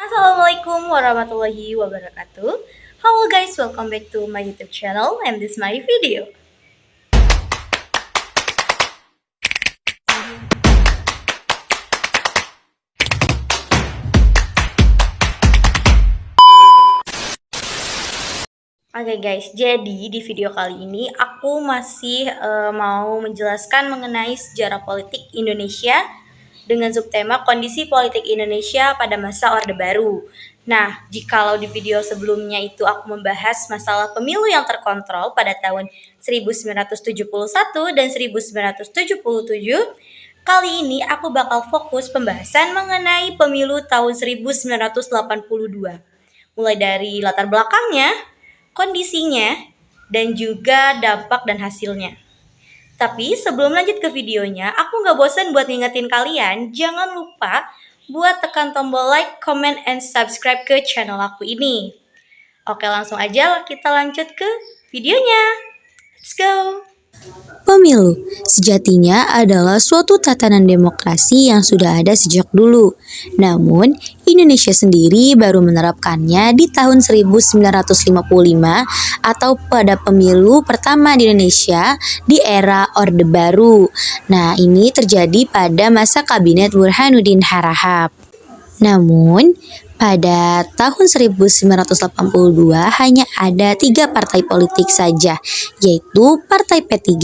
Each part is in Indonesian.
Assalamualaikum warahmatullahi wabarakatuh. Hello guys, welcome back to my YouTube channel and this is my video. Oke guys, jadi di video kali ini aku masih mau menjelaskan mengenai sejarah politik Indonesia dengan subtema kondisi politik Indonesia pada masa Orde Baru. Nah, jikalau di video sebelumnya itu aku membahas masalah pemilu yang terkontrol pada tahun 1971 dan 1977, kali ini aku bakal fokus pembahasan mengenai pemilu tahun 1982. Mulai dari latar belakangnya, kondisinya, dan juga dampak dan hasilnya. Tapi sebelum lanjut ke videonya, aku gak bosan buat ngingetin kalian, jangan lupa buat tekan tombol like, comment, and subscribe ke channel aku ini. Oke, langsung aja kita lanjut ke videonya. Let's go! Pemilu sejatinya adalah suatu tatanan demokrasi yang sudah ada sejak dulu. Namun, Indonesia sendiri baru menerapkannya di tahun 1955 atau pada pemilu pertama di Indonesia di era Orde Baru. Nah, ini terjadi pada masa Kabinet Burhanuddin Harahap. Namun, pada tahun 1982 hanya ada 3 partai politik saja, yaitu Partai P3,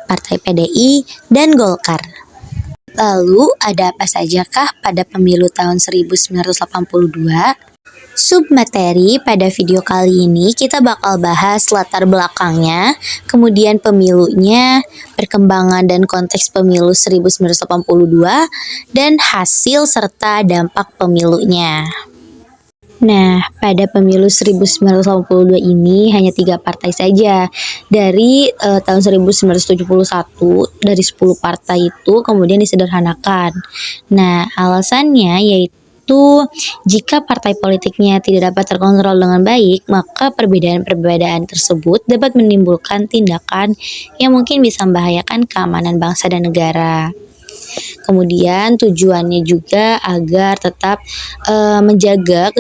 Partai PDI, dan Golkar. Lalu ada apa sajakah pada pemilu tahun 1982? Submateri pada video kali ini kita bakal bahas latar belakangnya, kemudian pemilunya, perkembangan dan konteks pemilu 1982, dan hasil serta dampak pemilunya. Nah, pada pemilu 1982 ini hanya 3 partai saja. Dari tahun 1971, dari 10 partai itu kemudian disederhanakan. Nah, alasannya yaitu jika partai politiknya tidak dapat terkontrol dengan baik, maka perbedaan-perbedaan tersebut dapat menimbulkan tindakan yang mungkin bisa membahayakan keamanan bangsa dan negara. Kemudian tujuannya juga agar tetap menjaga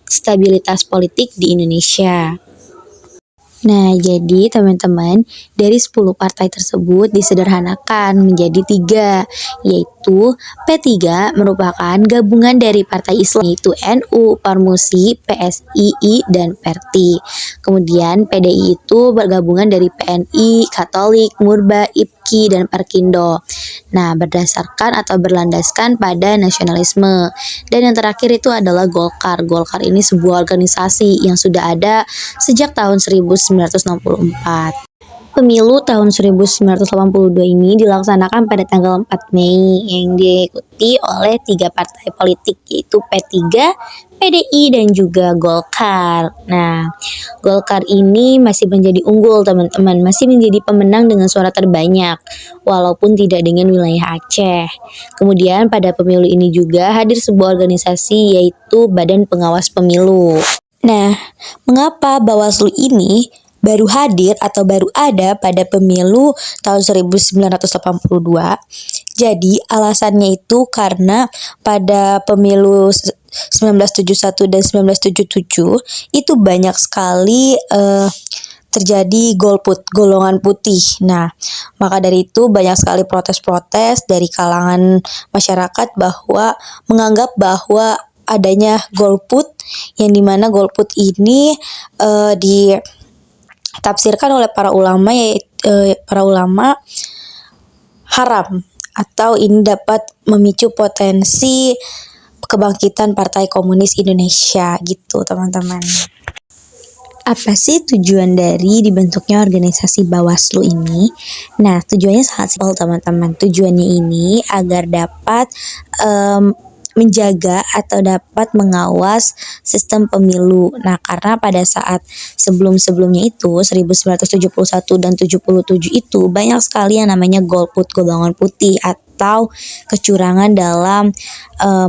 stabilitas politik di Indonesia. Nah, jadi teman-teman, dari 10 partai tersebut disederhanakan menjadi 3, yaitu P3 merupakan gabungan dari partai Islam, yaitu NU, Parmusi, PSII, dan Perti. Kemudian PDI itu bergabungan dari PNI, Katolik, Murba, IPKI, dan Perkindo. Nah, berdasarkan atau berlandaskan pada nasionalisme. Dan yang terakhir itu adalah Golkar. Golkar ini sebuah organisasi yang sudah ada sejak tahun 1964. Pemilu tahun 1982 ini dilaksanakan pada tanggal 4 Mei yang diikuti oleh 3 partai politik, yaitu P3, PDI, dan juga Golkar. Nah, Golkar ini masih menjadi unggul teman-teman, masih menjadi pemenang dengan suara terbanyak, walaupun tidak dengan wilayah Aceh. Kemudian pada pemilu ini juga hadir sebuah organisasi, yaitu Badan Pengawas Pemilu. Nah, mengapa Bawaslu ini baru hadir atau baru ada pada pemilu tahun 1982? Jadi alasannya itu karena pada pemilu 1971 dan 1977 itu banyak sekali terjadi golongan putih. Nah, maka dari itu banyak sekali protes-protes dari kalangan masyarakat bahwa menganggap bahwa adanya golput, yang dimana golput ini ditafsirkan oleh para ulama, yaitu para ulama haram, atau ini dapat memicu potensi kebangkitan Partai Komunis Indonesia gitu teman-teman. Apa sih tujuan dari dibentuknya organisasi Bawaslu ini? Nah, tujuannya sangat simpel teman-teman. Tujuannya ini agar dapat menjaga atau dapat mengawas sistem pemilu. Nah, karena pada saat sebelum-sebelumnya itu 1971 dan 77 itu banyak sekali yang namanya golput, golongan putih, atau kecurangan dalam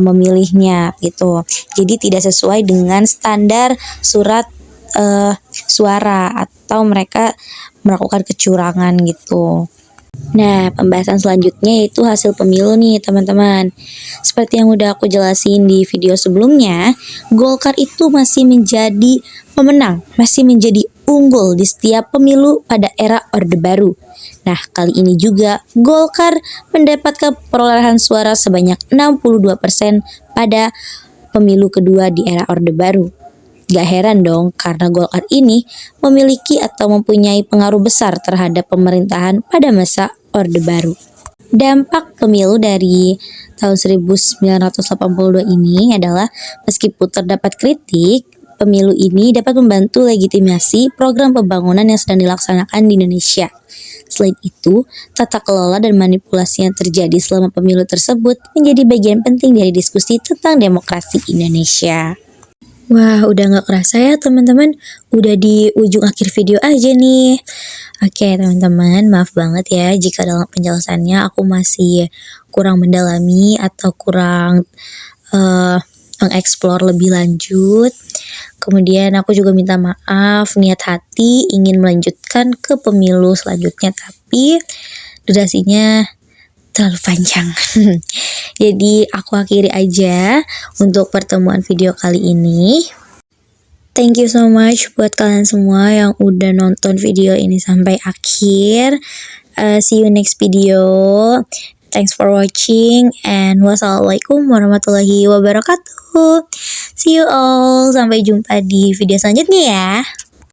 memilihnya gitu. Jadi tidak sesuai dengan standar surat suara, atau mereka melakukan kecurangan gitu. Nah, pembahasan selanjutnya yaitu hasil pemilu nih teman-teman. Seperti yang udah aku jelasin di video sebelumnya, Golkar itu masih menjadi pemenang, masih menjadi unggul di setiap pemilu pada era Orde Baru. Nah, kali ini juga Golkar mendapatkan perolehan suara sebanyak 62% pada pemilu kedua di era Orde Baru. Gak heran dong karena Golkar ini memiliki atau mempunyai pengaruh besar terhadap pemerintahan pada masa Orde Baru. Dampak pemilu dari tahun 1982 ini adalah meskipun terdapat kritik, pemilu ini dapat membantu legitimasi program pembangunan yang sedang dilaksanakan di Indonesia. Selain itu, tata kelola dan manipulasi yang terjadi selama pemilu tersebut menjadi bagian penting dari diskusi tentang demokrasi Indonesia. Wah, udah gak kerasa ya teman-teman, udah di ujung akhir video aja nih. Oke teman-teman, maaf banget ya jika dalam penjelasannya aku masih kurang mendalami atau kurang mengeksplor lebih lanjut. Kemudian aku juga minta maaf, niat hati ingin melanjutkan ke pemilu selanjutnya, tapi durasinya terlalu panjang. Jadi aku akhiri aja untuk pertemuan video kali ini. Thank you so much buat kalian semua yang udah nonton video ini sampai akhir. See you next video. Thanks for watching and wassalamualaikum warahmatullahi wabarakatuh. See you all. Sampai jumpa di video selanjutnya ya.